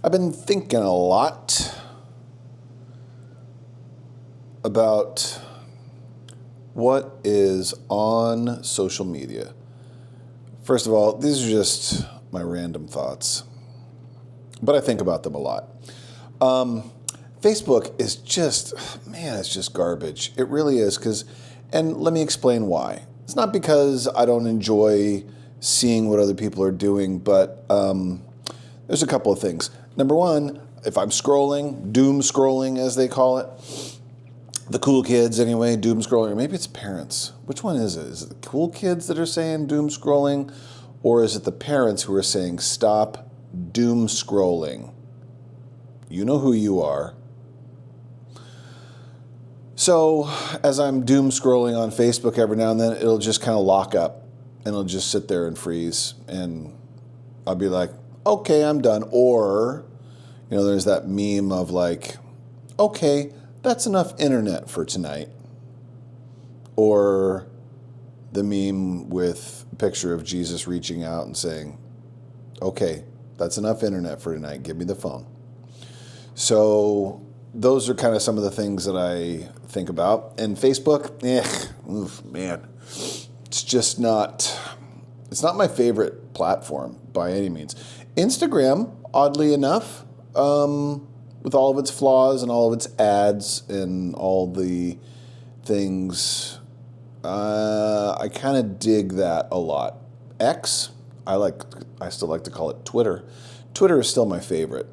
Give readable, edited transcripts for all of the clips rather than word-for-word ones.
I've been thinking a lot about what is on social media. First of all, these are just my random thoughts, but I think about them a lot. Facebook is just, man, it's just garbage. It really is. And let me explain why. It's not because I don't enjoy seeing what other people are doing, but there's a couple of things. Number one, if I'm scrolling, doom scrolling as they call it, the cool kids anyway, doom scrolling, or maybe it's parents. Which one is it? Is it the cool kids that are saying doom scrolling, or is it the parents who are saying stop doom scrolling? You know who you are. So as I'm doom scrolling on Facebook every now and then, it'll just kind of lock up and it'll just sit there and freeze, and I'll be like, okay, I'm done. Or, there's that meme of like, okay, that's enough internet for tonight. Or the meme with a picture of Jesus reaching out and saying, okay, that's enough internet for tonight. Give me the phone. So those are kind of some of the things that I think about. And Facebook, man, it's not my favorite platform by any means. Instagram, oddly enough, with all of its flaws and all of its ads and all the things, I kind of dig that a lot. X, I still like to call it Twitter. Twitter is still my favorite.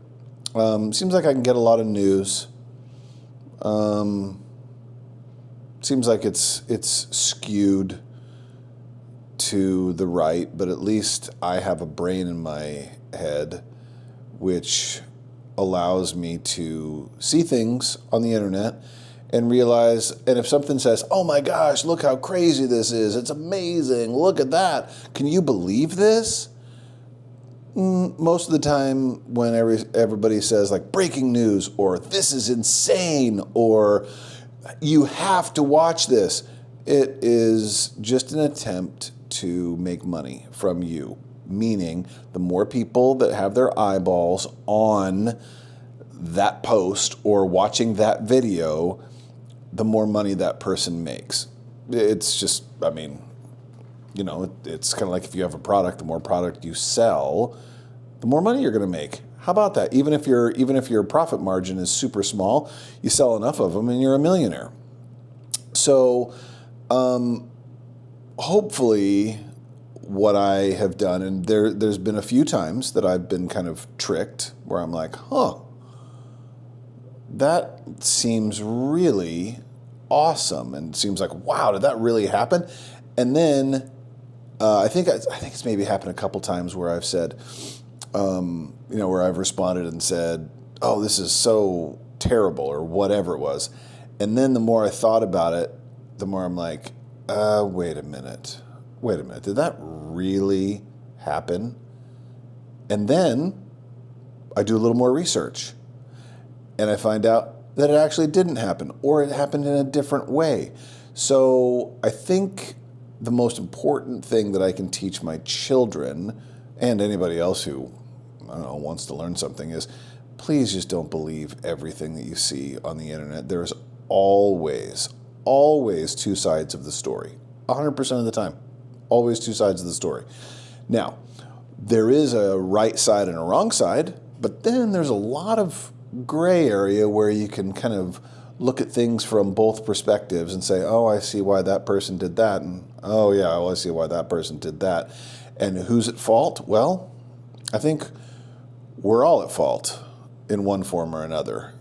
Seems like I can get a lot of news. Seems like it's skewed to the right, but at least I have a brain in my head which allows me to see things on the internet and realize, and if something says, oh my gosh, look how crazy this is, it's amazing, look at that, can you believe this? Most of the time when everybody says like breaking news or this is insane or you have to watch this, it is just an attempt to make money from you. Meaning the more people that have their eyeballs on that post or watching that video, the more money that person makes. It's just, it's kind of like if you have a product, the more product you sell, the more money you're going to make. How about that? Even if your profit margin is super small, you sell enough of them and you're a millionaire. So, hopefully what I have done, and there's been a few times that I've been kind of tricked where I'm like, that seems really awesome and seems like, wow, did that really happen? And then I think it's maybe happened a couple times where I've said, where I've responded and said, oh, this is so terrible or whatever it was. And then the more I thought about it, the more I'm like, wait a minute, did that really happen? And then I do a little more research and I find out that it actually didn't happen or it happened in a different way. So I think the most important thing that I can teach my children and anybody else who, wants to learn something is please just don't believe everything that you see on the internet. There's always two sides of the story, 100% of the time. Always two sides of the story. Now, there is a right side and a wrong side, but then there's a lot of gray area where you can kind of look at things from both perspectives and say, oh, I see why that person did that, and oh yeah, well, I see why that person did that. And who's at fault? Well, I think we're all at fault in one form or another.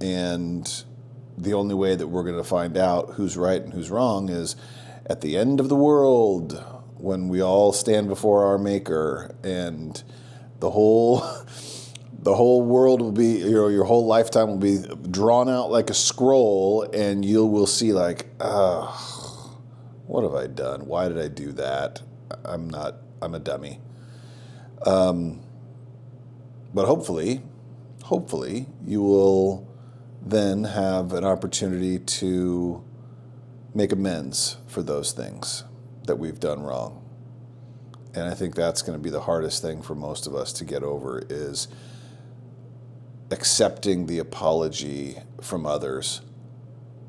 And the only way that we're going to find out who's right and who's wrong is at the end of the world, when we all stand before our Maker, and the whole world will be, your whole lifetime will be drawn out like a scroll, and you will see like, what have I done? Why did I do that? I'm a dummy. But hopefully you will then have an opportunity to make amends for those things that we've done wrong. And I think that's going to be the hardest thing for most of us to get over is accepting the apology from others.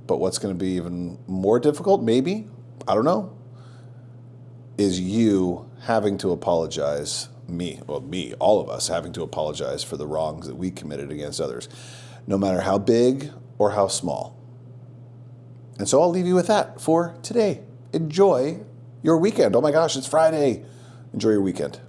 But what's going to be even more difficult, maybe, I don't know, is you having to apologize, all of us having to apologize for the wrongs that we committed against others, no matter how big or how small. And so I'll leave you with that for today. Enjoy your weekend. Oh my gosh, it's Friday. Enjoy your weekend.